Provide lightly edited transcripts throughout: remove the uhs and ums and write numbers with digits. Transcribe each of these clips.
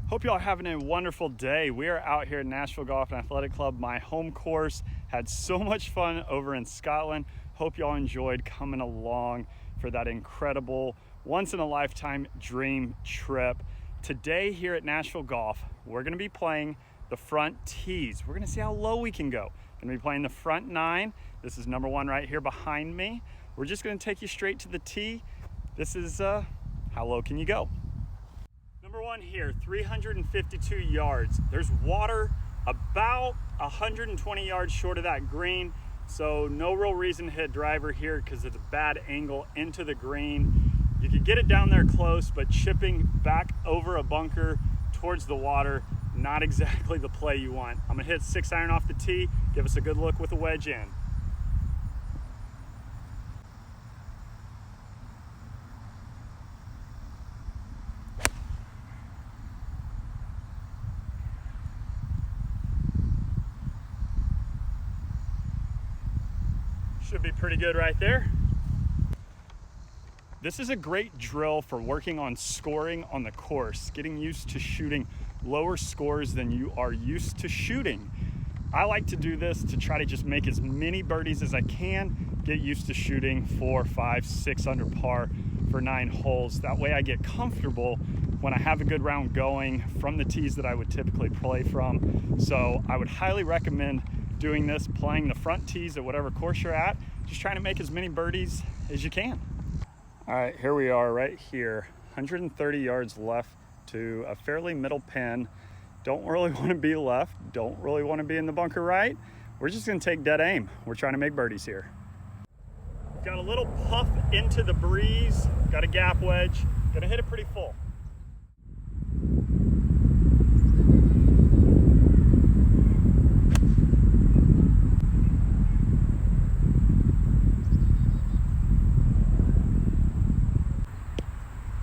Hope y'all having a wonderful day. We are out here at Nashville Golf and Athletic Club, my home course. Had so much fun over in Scotland. Hope y'all enjoyed coming along for that incredible once-in-a-lifetime dream trip. Today here at Nashville Golf, we're gonna be playing the front tees. We're gonna see how low we can go. Gonna be playing the front 9. This is number 1 right here behind me. We're just gonna take you straight to the tee. This is how low can you go? Number 1 here, 352 yards. There's water about 120 yards short of that green, so no real reason to hit driver here because it's a bad angle into the green. You could get it down there close, but chipping back over a bunker towards the water, not exactly the play you want. I'm gonna hit 6-iron off the tee, give us a good look with a wedge in. Should be pretty good right there. This is a great drill for working on scoring on the course, getting used to shooting lower scores than you are used to shooting. I like to do this to try to just make as many birdies as I can, get used to shooting 4, 5, 6 under par for 9 holes. That way I get comfortable when I have a good round going from the tees that I would typically play from. So I would highly recommend doing this, playing the front tees at whatever course you're at, just trying to make as many birdies as you can. All right, here we are right here, 130 yards left to a fairly middle pin. Don't really want to be left, don't really want to be in the bunker right. We're just gonna take dead aim. We're trying to make birdies here. Got a little puff into the breeze, got a gap wedge, gonna hit it pretty full.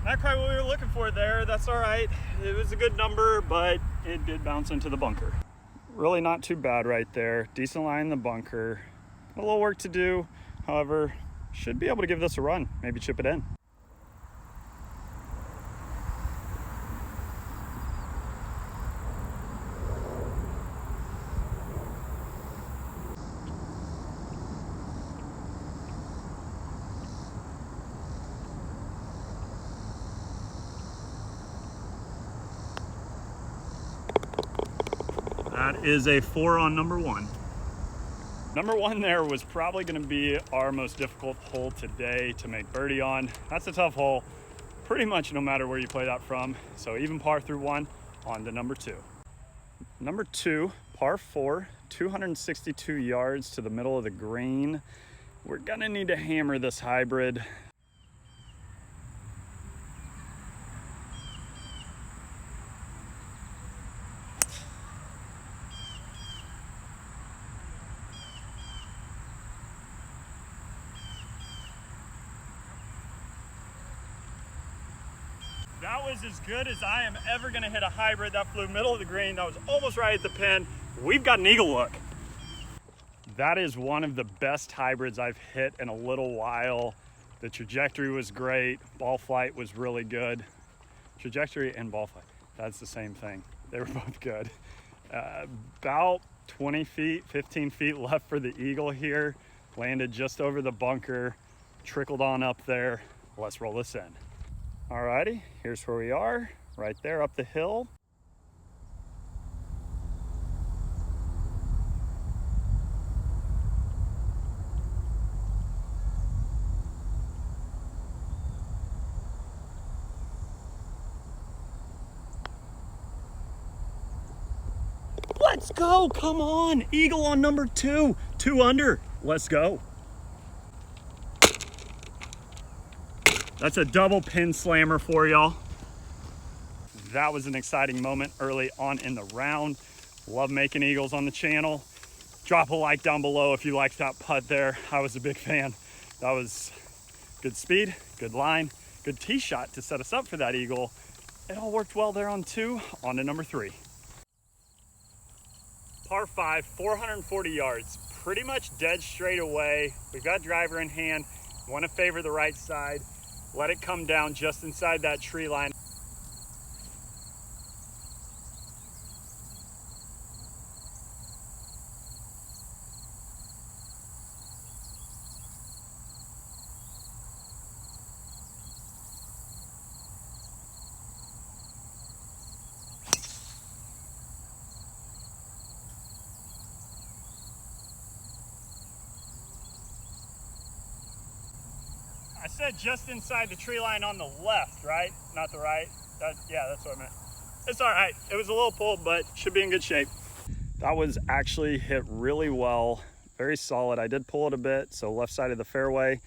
Not quite what we were looking for there. That's all right. It was a good number, but it did bounce into the bunker. Really not too bad right there. Decent line in the bunker. A little work to do. However, should be able to give this a run. Maybe chip it in. That is a 4 on number 1. Number 1 there was probably going to be our most difficult hole today to make birdie on. That's a tough hole, pretty much no matter where you play that from. So even par through 1, on to number 2. Number 2, par 4, 262 yards to the middle of the green. We're going to need to hammer this hybrid. That was as good as I am ever gonna hit a hybrid. That flew middle of the green. That was almost right at the pin. We've got an eagle look. That is one of the best hybrids I've hit in a little while. The trajectory was great. Ball flight was really good. Trajectory and ball flight, that's the same thing. They were both good. About 20 feet, 15 feet left for the eagle here. Landed just over the bunker, trickled on up there. Let's roll this in. Alrighty, here's where we are, right there up the hill. Let's go, come on, eagle on number 2, 2 under, let's go. That's a double pin slammer for y'all. That was an exciting moment early on in the round. Love making eagles on the channel. Drop a like down below if you liked that putt there. I was a big fan. That was good speed, good line, good tee shot to set us up for that eagle. It all worked well there on 2, on to number 3. Par 5, 440 yards, pretty much dead straight away. We've got driver in hand, want to favor the right side. Let it come down just inside that tree line. said just inside the tree line on the left, right? Not the right? Yeah, that's what I meant. It's all right. It was a little pulled, but should be in good shape. That was actually hit really well. Very solid. I did pull it a bit, so left side of the fairway.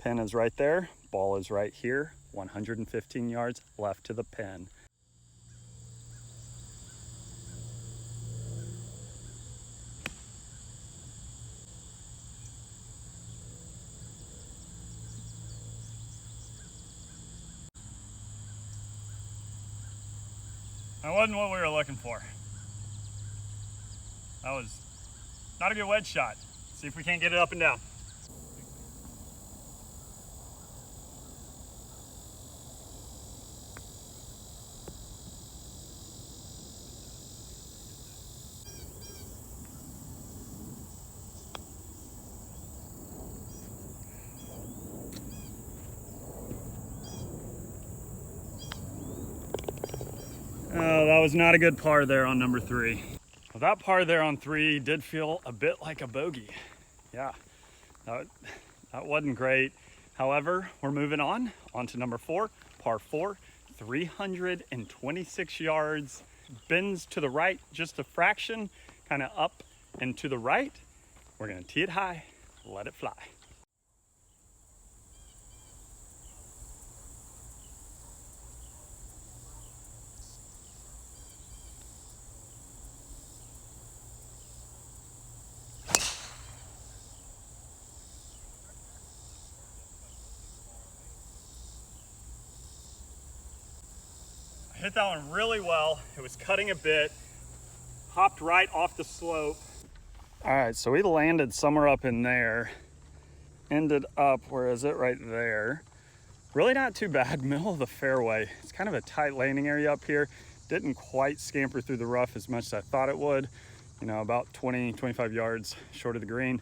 Pin is right there. Ball is right here. 115 yards left to the pin. That wasn't what we were looking for. That was not a good wedge shot. See if we can't get it up and down. Oh, that was not a good par there on number 3. Well, that par there on 3 did feel a bit like a bogey. Yeah, that wasn't great. However, we're moving on to number 4, par 4, 326 yards. Bends to the right just a fraction, kind of up and to the right. We're gonna tee it high, let it fly. Hit that one really well. It was cutting a bit, hopped right off the slope. All right, so we landed somewhere up in there, ended up, where is it? Right there. Really not too bad, middle of the fairway. It's kind of a tight landing area up here. Didn't quite scamper through the rough as much as I thought it would. You know, about 20, 25 yards short of the green.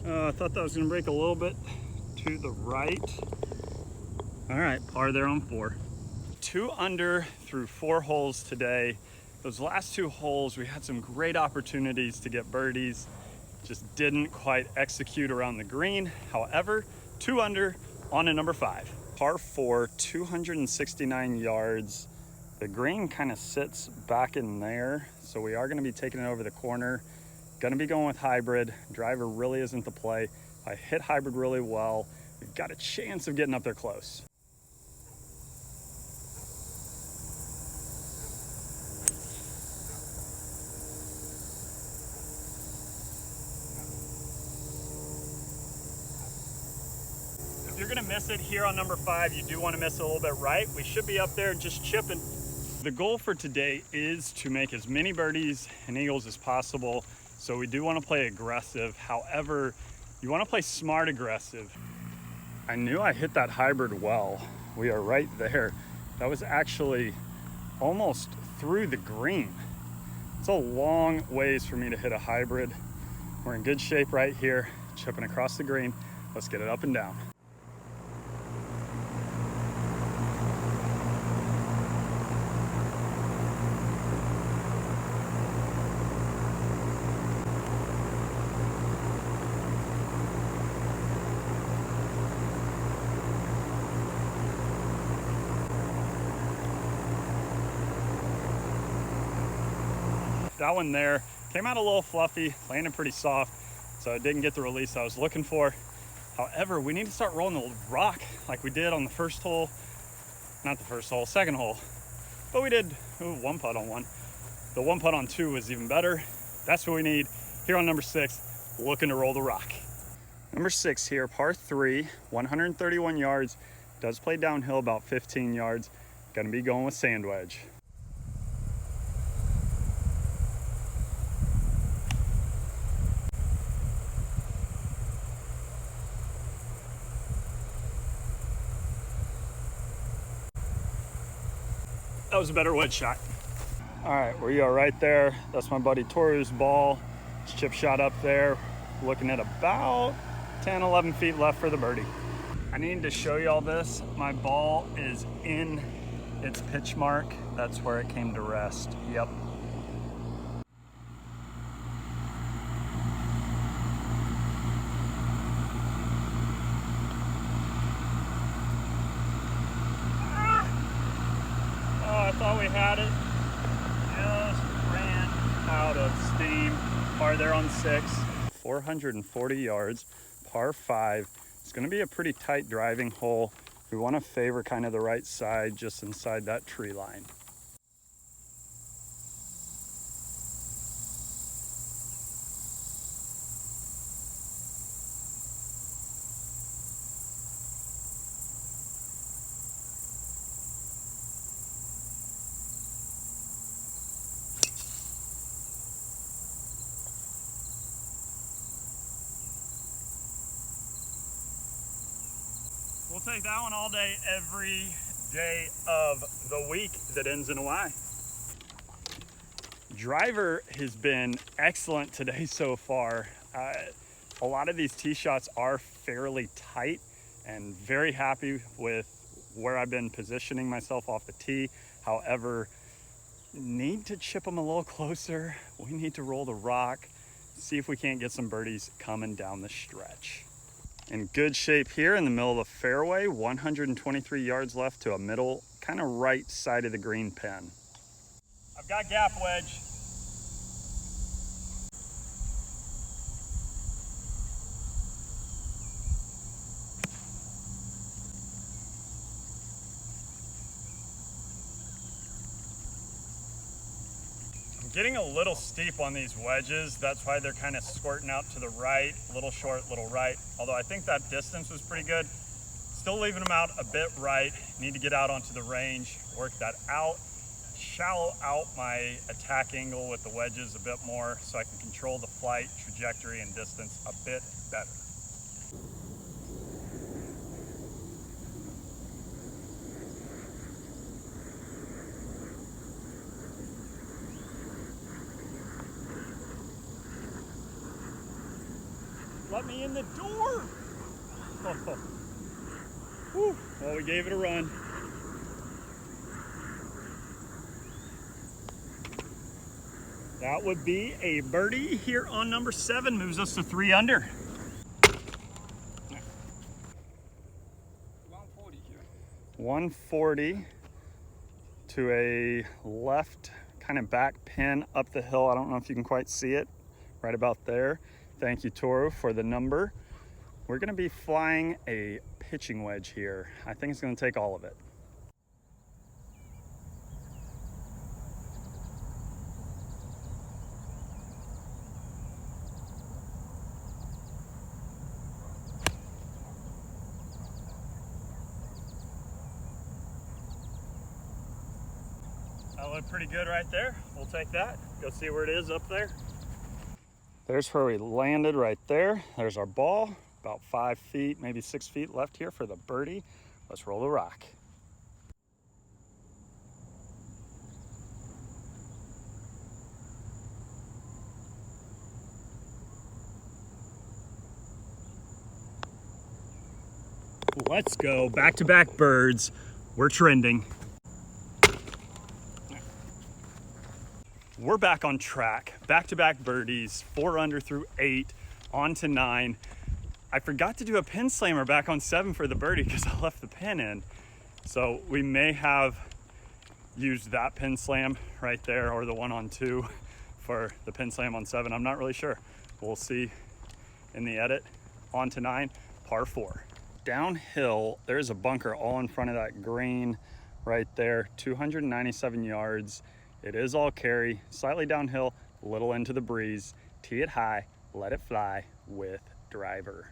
I thought that was gonna break a little bit to the right. All right, par there on 4. 2 under through 4 holes today. Those last 2 holes, we had some great opportunities to get birdies. Just didn't quite execute around the green. However, 2 under on to number 5. Par 4, 269 yards. The green kind of sits back in there, so we are gonna be taking it over the corner. Gonna be going with hybrid. Driver really isn't the play. I hit hybrid really well. We've got a chance of getting up there close. If you're gonna miss it here on number 5, you do wanna miss it a little bit right. We should be up there just chipping. The goal for today is to make as many birdies and eagles as possible. So we do want to play aggressive. However, you want to play smart aggressive. I knew I hit that hybrid well. We are right there. That was actually almost through the green. It's a long ways for me to hit a hybrid. We're in good shape right here, chipping across the green. Let's get it up and down. That one there came out a little fluffy, landed pretty soft, so I didn't get the release I was looking for. However, we need to start rolling the rock like we did on the first hole. Not the first hole, second hole. But we did 1 putt on 1. The 1 putt on 2 was even better. That's what we need here on number 6, looking to roll the rock. Number 6 here, par 3, 131 yards. Does play downhill about 15 yards. Gonna be going with sand wedge. That was a better wedge shot. All right, we are right there. That's my buddy Toru's ball. Chip shot up there. Looking at about 10, 11 feet left for the birdie. I needed to show you all this. My ball is in its pitch mark. That's where it came to rest. Yep. Oh, I thought we had it. Just ran out of steam. Par there on 6. 440 yards, par 5. It's going to be a pretty tight driving hole. We want to favor kind of the right side, just inside that tree line. We'll take that one all day, every day of the week that ends in a Y. Driver has been excellent today so far. A lot of these tee shots are fairly tight, and very happy with where I've been positioning myself off the tee. However, need to chip them a little closer. We need to roll the rock, see if we can't get some birdies coming down the stretch. In good shape here in the middle of the fairway, 123 yards left to a middle, kind of right side of the green pin. I've got gap wedge. Getting a little steep on these wedges. That's why they're kind of squirting out to the right, little short, little right. Although I think that distance was pretty good. Still leaving them out a bit right. Need to get out onto the range, work that out, shallow out my attack angle with the wedges a bit more so I can control the flight, trajectory, and distance a bit better. Let me in the door. Oh. Whew. Well, we gave it a run. That would be a birdie here on number 7. Moves us to 3 under. 140 here. 140 to a left kind of back pin up the hill. I don't know if you can quite see it. Right about there. Thank you, Toro, for the number. We're going to be flying a pitching wedge here. I think it's going to take all of it. That looked pretty good right there. We'll take that. Go see where it is up there. There's where we landed right there. There's our ball, about 5 feet, maybe 6 feet left here for the birdie. Let's roll the rock. Let's go, back-to-back birds. We're trending. We're back on track, back-to-back birdies, 4 under through 8, on to 9. I forgot to do a pin slammer back on 7 for the birdie because I left the pin in. So we may have used that pin slam right there or the one on 2 for the pin slam on 7. I'm not really sure. We'll see in the edit. On to 9, par 4. Downhill, there's a bunker all in front of that green right there, 297 yards. It is all carry, slightly downhill, a little into the breeze. Tee it high, let it fly with driver.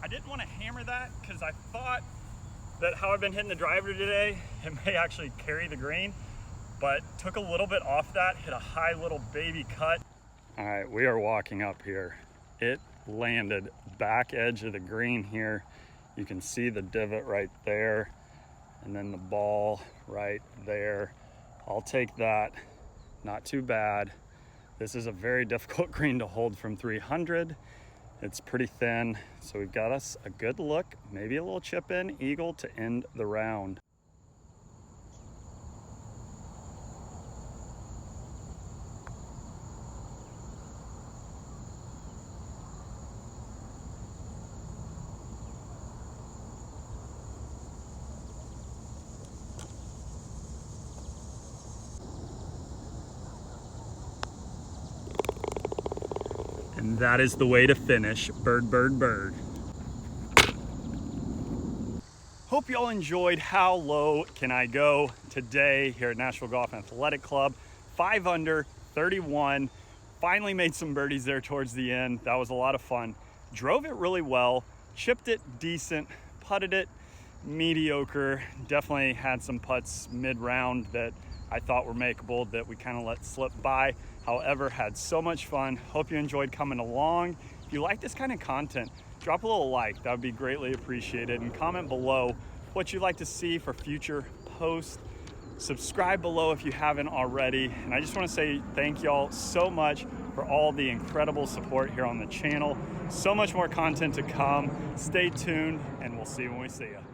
I didn't want to hammer that because I thought that how I've been hitting the driver today, it may actually carry the green, but took a little bit off that, hit a high little baby cut. All right, we are walking up here. It landed back edge of the green here. You can see the divot right there, and then the ball right there. I'll take that, not too bad. This is a very difficult green to hold from 300. It's pretty thin, so we've got us a good look, maybe a little chip in eagle to end the round. And that is the way to finish. Bird, bird, bird. Hope y'all enjoyed How Low Can I Go today here at Nashville Golf and Athletic Club. 5 under, 31. Finally made some birdies there towards the end. That was a lot of fun. Drove it really well, chipped it decent, putted it mediocre. Definitely had some putts mid-round that I thought were makeable that we kind of let slip by. However, had so much fun. Hope you enjoyed coming along. If you like this kind of content, drop a little like. That would be greatly appreciated. And comment below what you'd like to see for future posts. Subscribe below if you haven't already. And I just want to say thank y'all so much for all the incredible support here on the channel. So much more content to come. Stay tuned, and we'll see you when we see you.